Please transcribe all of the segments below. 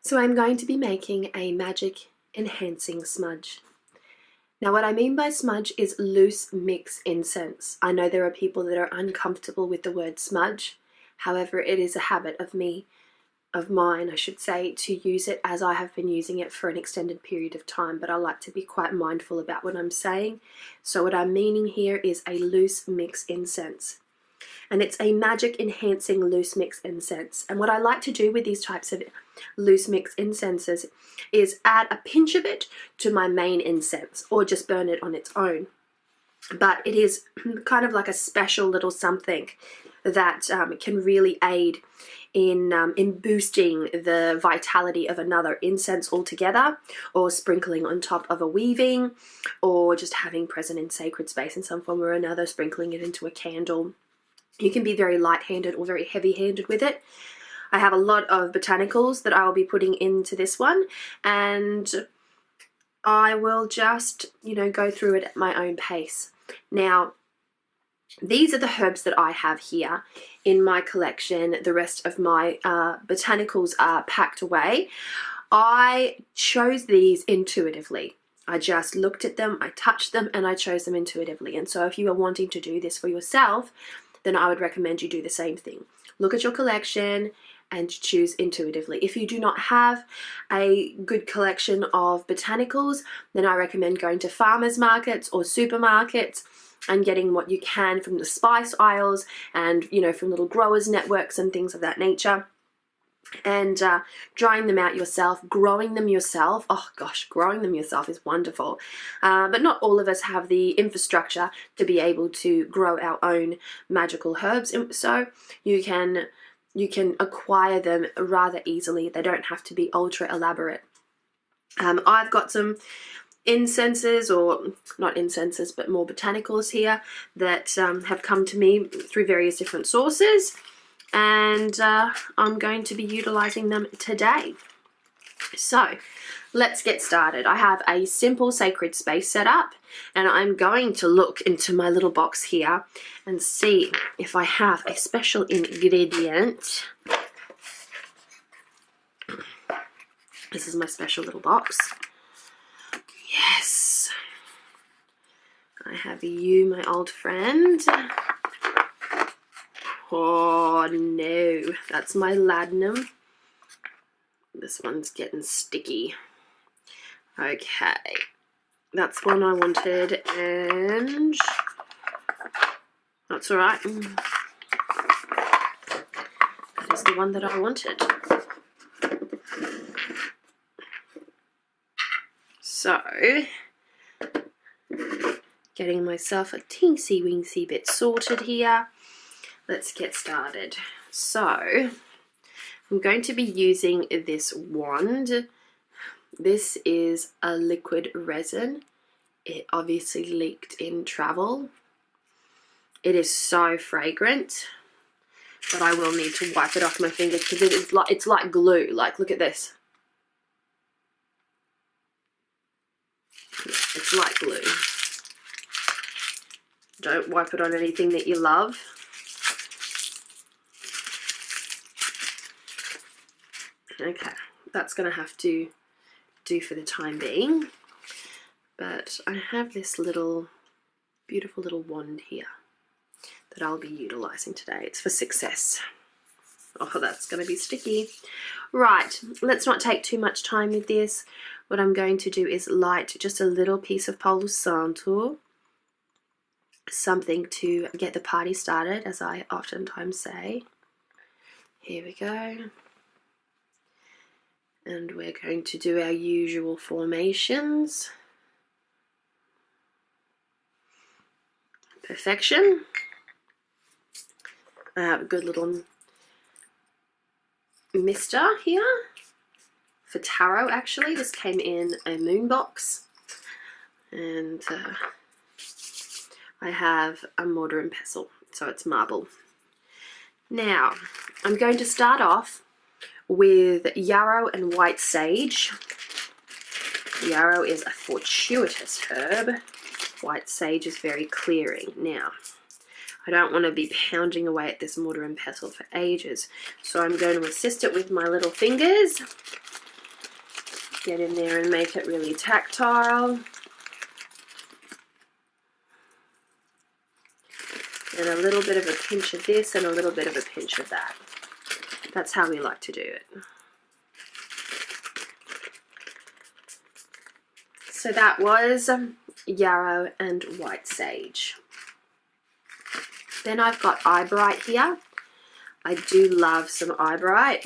So I'm going to be making a magic enhancing smudge. Now what I mean by smudge is loose mix incense. I know there are people that are uncomfortable with the word smudge. However, it is a habit of mine, I should say, to use it as I have been using it for an extended period of time, but I like to be quite mindful about what I'm saying. So what I'm meaning here is a loose mix incense. And it's a magic enhancing loose mix incense. And what I like to do with these types of loose mix incenses is add a pinch of it to my main incense or just burn it on its own. But it is kind of like a special little something that can really aid in boosting the vitality of another incense altogether, or sprinkling on top of a weaving, or just having present in sacred space in some form or another, sprinkling it into a candle. You can be very light-handed or very heavy-handed with it. I have a lot of botanicals that I will be putting into this one, and I will just, go through it at my own pace. Now, these are the herbs that I have here in my collection. The rest of my botanicals are packed away. I chose these intuitively. I just looked at them, I touched them, and I chose them intuitively. And so if you are wanting to do this for yourself, then I would recommend you do the same thing. Look at your collection and choose intuitively. If you do not have a good collection of botanicals, then I recommend going to farmers markets or supermarkets and getting what you can from the spice aisles and, from little growers networks and things of that nature. And drying them out yourself, growing them yourself. Oh gosh, growing them yourself is wonderful. But not all of us have the infrastructure to be able to grow our own magical herbs. So you can acquire them rather easily. They don't have to be ultra elaborate. I've got some incenses, or not incenses, but more botanicals here that have come to me through various different sources. And I'm going to be utilizing them today. So let's get started. I have a simple sacred space set up, and I'm going to look into my little box here and see if I have a special ingredient. This is my special little box. Yes, I have you, my old friend. Oh no, that's my laudanum. This one's getting sticky. Okay, that's one I wanted, and that's all right. That is the one that I wanted. So, getting myself a teensy-weensy bit sorted here. Let's get started. So, I'm going to be using this wand. This is a liquid resin. It obviously leaked in travel. It is so fragrant, but I will need to wipe it off my fingers because it's like glue. Like, look at this. It's like glue. Don't wipe it on anything that you love. Okay, that's going to have to do for the time being. But I have this beautiful little wand here that I'll be utilizing today. It's for success. Oh, that's going to be sticky. Right, let's not take too much time with this. What I'm going to do is light just a little piece of Palo Santo, something to get the party started, as I oftentimes say. Here we go. And we're going to do our usual formations. Perfection. I have a good little mister here for tarot, actually. This came in a moon box. And I have a mortar and pestle, so it's marble. Now, I'm going to start off with yarrow and white sage. Yarrow is a fortuitous herb. White sage is very clearing. Now, I don't want to be pounding away at this mortar and pestle for ages, so I'm going to assist it with my little fingers Get in there and make it really tactile. And a little bit of a pinch of this and a little bit of a pinch of that. That's how we like to do it. So that was yarrow and white sage. Then I've got eyebright here. I do love some eyebright.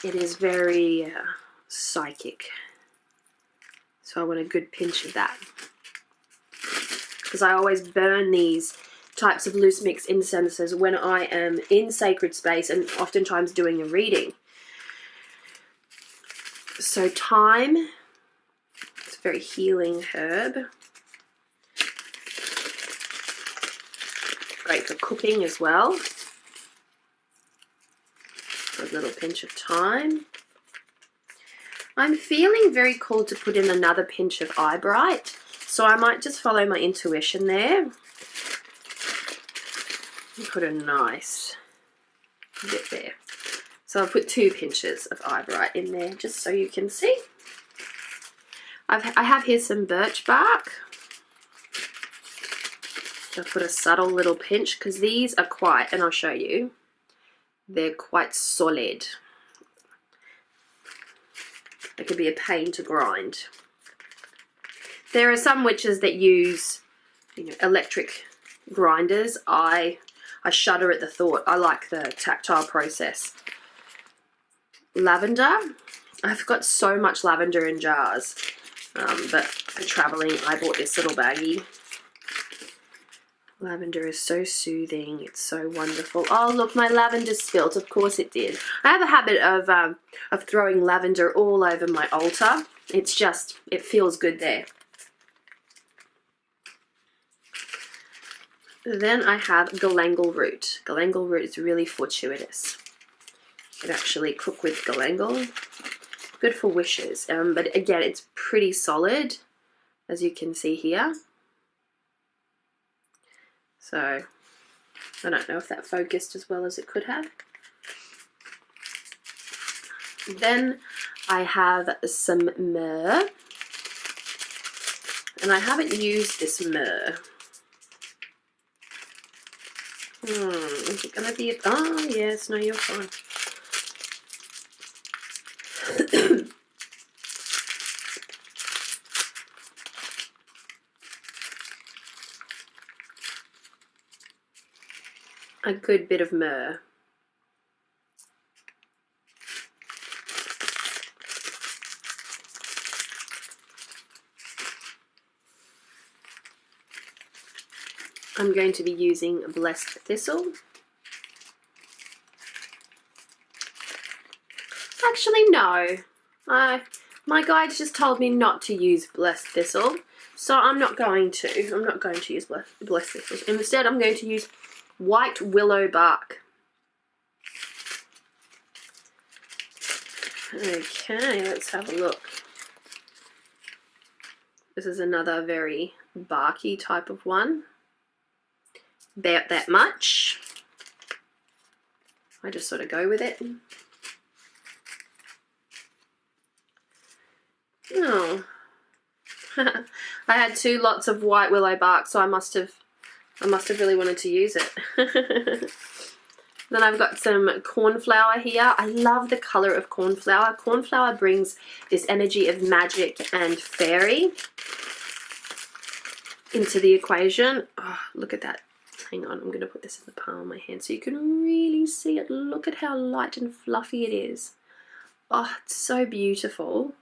It is very psychic. So I want a good pinch of that. Because I always burn these types of loose mix incenses when I am in sacred space and oftentimes doing a reading. So thyme, it's a very healing herb. Great for cooking as well. A little pinch of thyme. I'm feeling very called to put in another pinch of eyebright, so I might just follow my intuition there. And put a nice bit there. So I'll put 2 pinches of eyebright in there just so you can see. I have here some birch bark. I'll put a subtle little pinch because these are quite, and I'll show you, they're quite solid. They can be a pain to grind. There are some witches that use, electric grinders. I shudder at the thought. I like the tactile process. Lavender. I've got so much lavender in jars, but for traveling I bought this little baggie. Lavender is so soothing. It's so wonderful. Oh, look, my lavender spilt. Of course it did. I have a habit of throwing lavender all over my altar. It's just, it feels good there. Then I have galangal root. Galangal root is really fortuitous. You can actually cook with galangal. Good for wishes. But again, it's pretty solid, as you can see here. So, I don't know if that focused as well as it could have. Then I have some myrrh. And I haven't used this myrrh. Is it going to be... Oh, yes, no, you're fine. A good bit of myrrh. I'm going to be using blessed thistle. Actually, no. My guides just told me not to use blessed thistle, so I'm not going to. I'm not going to use blessed thistle. Instead, I'm going to use white willow bark. Okay, let's have a look. This is another very barky type of one. About that much. I just sort of go with it. Oh. I had 2 lots of white willow bark, so I must have really wanted to use it. Then I've got some cornflower here. I love the colour of cornflower. Cornflower brings this energy of magic and fairy into the equation. Oh, look at that. Hang on, I'm going to put this in the palm of my hand so you can really see it. Look at how light and fluffy it is. Oh, it's so beautiful.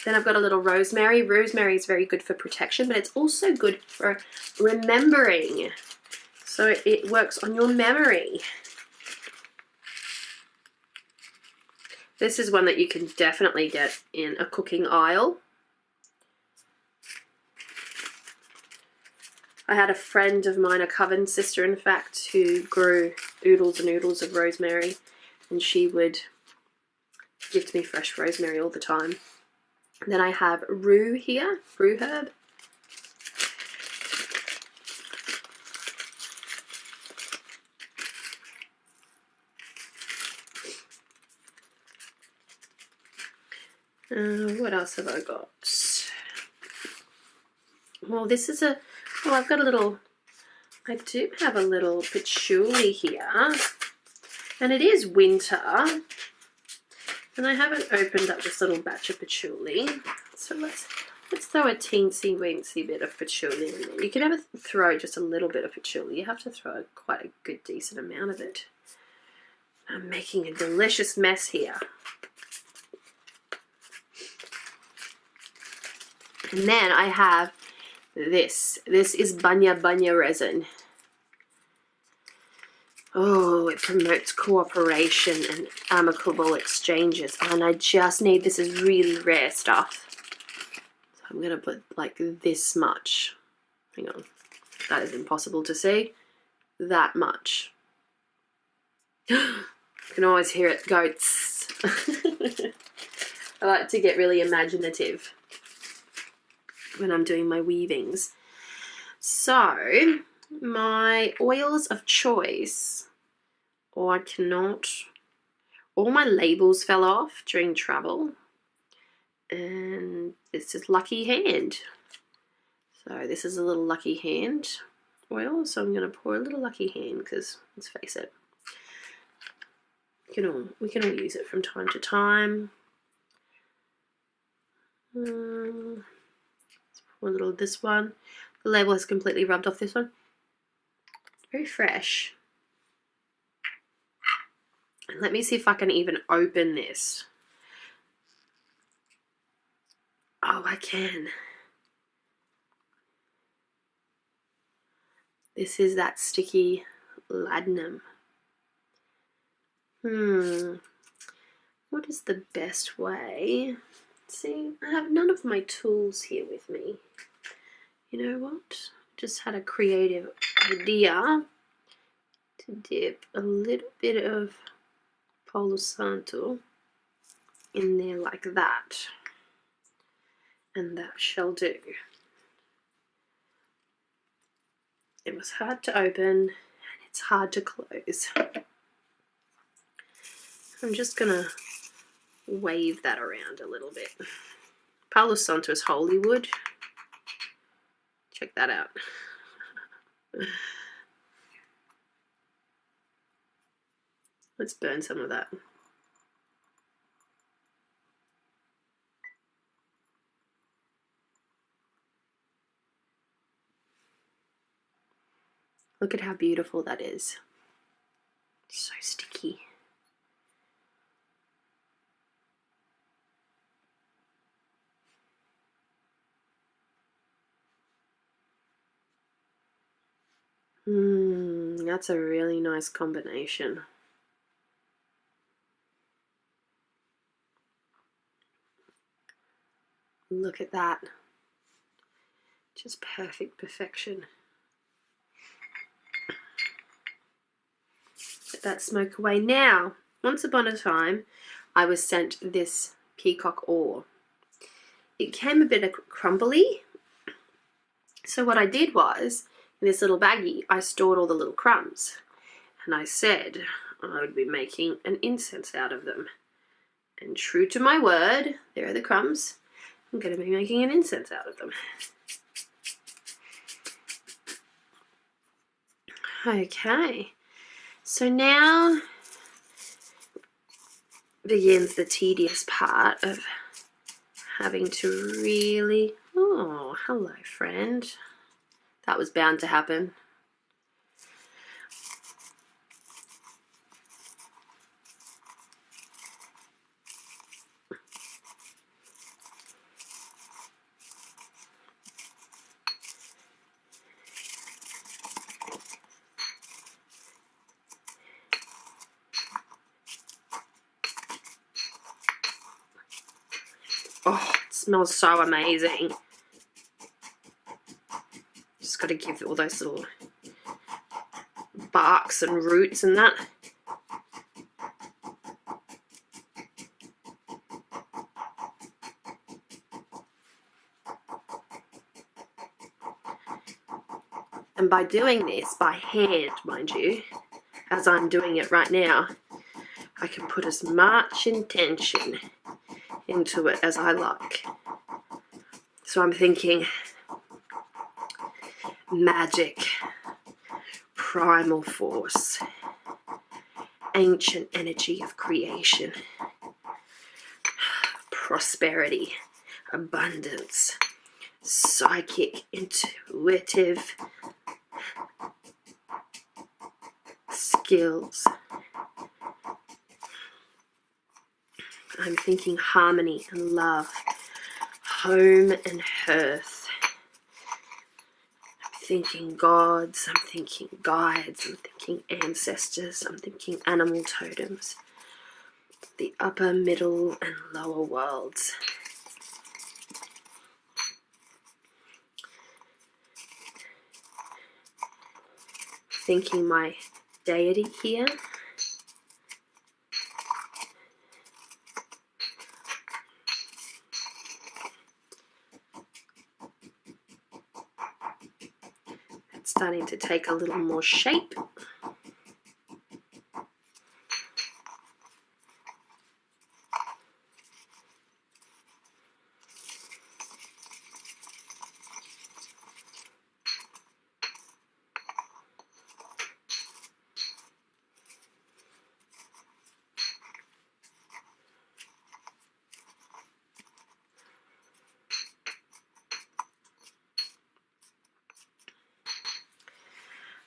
Then I've got a little rosemary. Rosemary is very good for protection, but it's also good for remembering. So it works on your memory. This is one that you can definitely get in a cooking aisle. I had a friend of mine, a coven sister in fact, who grew oodles and oodles of rosemary, and she would gift me fresh rosemary all the time. Then I have rue here, rue herb. What else have I got? Well, this is a... Oh, I've got a little... I do have a little patchouli here. And it is winter. And I haven't opened up this little batch of patchouli. So let's throw a teensy weensy bit of patchouli in there. You can never throw just a little bit of patchouli. You have to throw quite a good decent amount of it. I'm making a delicious mess here. And then I have this. This is banya resin. Oh, it promotes cooperation and amicable exchanges. And I just need, this is really rare stuff. So I'm going to put like this much. Hang on. That is impossible to see. That much. You can always hear it go tss. I like to get really imaginative when I'm doing my weavings. So, my oils of choice. Oh, I cannot. All my labels fell off during travel. And this is Lucky Hand. So this is a little Lucky Hand oil. So I'm going to pour a little Lucky Hand because, let's face it, we can all use it from time to time. Let's pour a little of this one. The label has completely rubbed off this one. Very fresh. And let me see if I can even open this. Oh, I can. This is that sticky ladanum. What is the best way? See, I have none of my tools here with me. You know what? Just had a creative idea to dip a little bit of Palo Santo in there like that. And that shall do. It was hard to open and it's hard to close. I'm just gonna wave that around a little bit. Palo Santo is holy wood. Check that out. Let's burn some of that. Look at how beautiful that is. So sticky. That's a really nice combination. Look at that. Just perfect perfection. Let that smoke away. Now, once upon a time, I was sent this peacock ore. It came a bit crumbly. So what I did was, in this little baggie, I stored all the little crumbs. And I said I would be making an incense out of them. And true to my word, there are the crumbs. I'm going to be making an incense out of them. Okay, so now begins the tedious part of having to really... Oh, hello, friend. That was bound to happen. Oh, it smells so amazing. Just got to give all those little barks and roots and that. And by doing this, by hand, mind you, as I'm doing it right now, I can put as much intention into it as I like. So I'm thinking magic, primal force, ancient energy of creation, prosperity, abundance, psychic, intuitive skills. I'm thinking harmony and love, home and hearth. I'm thinking gods, I'm thinking guides, I'm thinking ancestors, I'm thinking animal totems, the upper, middle and lower worlds. Thinking my deity here. It's starting to take a little more shape.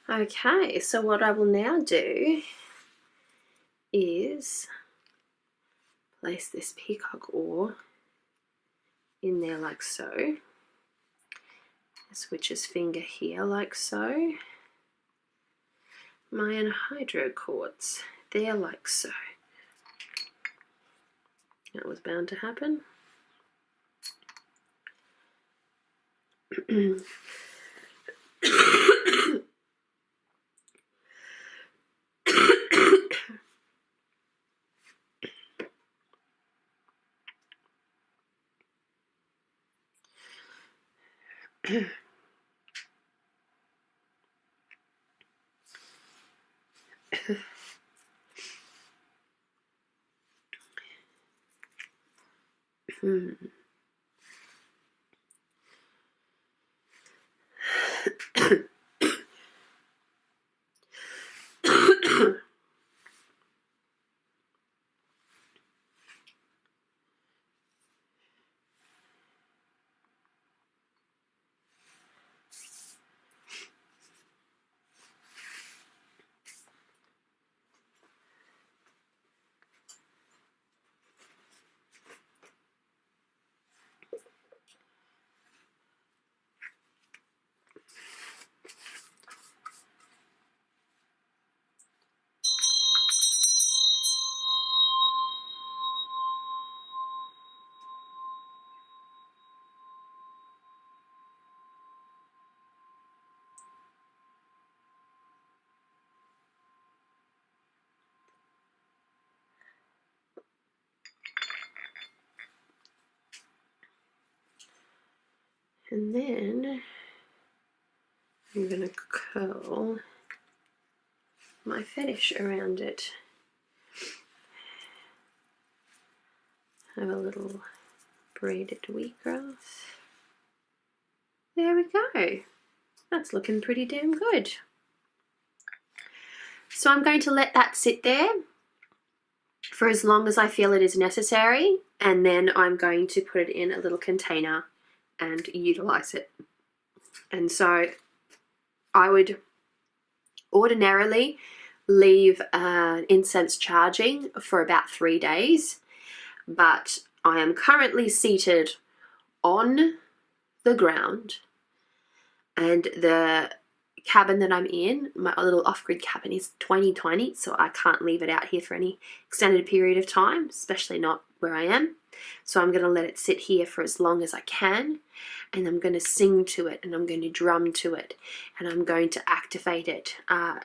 Okay, so what I will now do is place this peacock ore in there like so. Switch's finger here like so. My anhydro quartz there like so. That was bound to happen. And then I'm going to curl my fetish around it. Have a little braided wheatgrass. There we go. That's looking pretty damn good. So I'm going to let that sit there for as long as I feel it is necessary, and then I'm going to put it in a little container and utilize it. And so I would ordinarily leave incense charging for about 3 days, but I am currently seated on the ground, and the cabin that I'm in, my little off-grid cabin, is tiny, so I can't leave it out here for any extended period of time, especially not where I am. So I'm going to let it sit here for as long as I can, and I'm going to sing to it, and I'm going to drum to it, and I'm going to activate it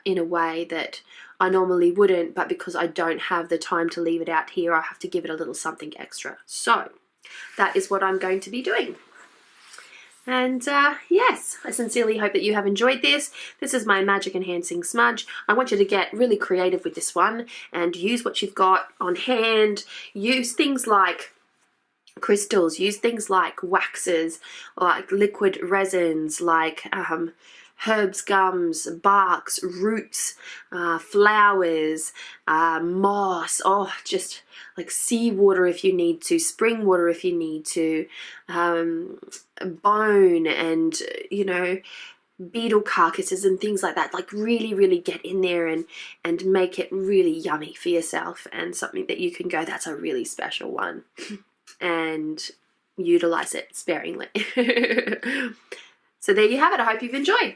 in a way that I normally wouldn't, but because I don't have the time to leave it out here, I have to give it a little something extra. So that is what I'm going to be doing. And yes, I sincerely hope that you have enjoyed this. This is my magic enhancing smudge. I want you to get really creative with this one and use what you've got on hand. Use things like crystals. Use things like waxes, or like liquid resins, like herbs, gums, barks, roots, flowers, moss, just like seawater if you need to, spring water if you need to, bone, and beetle carcasses and things like that. Like really get in there and make it really yummy for yourself, and something that you can go, that's a really special one, and utilize it sparingly. So there you have it. I hope you've enjoyed.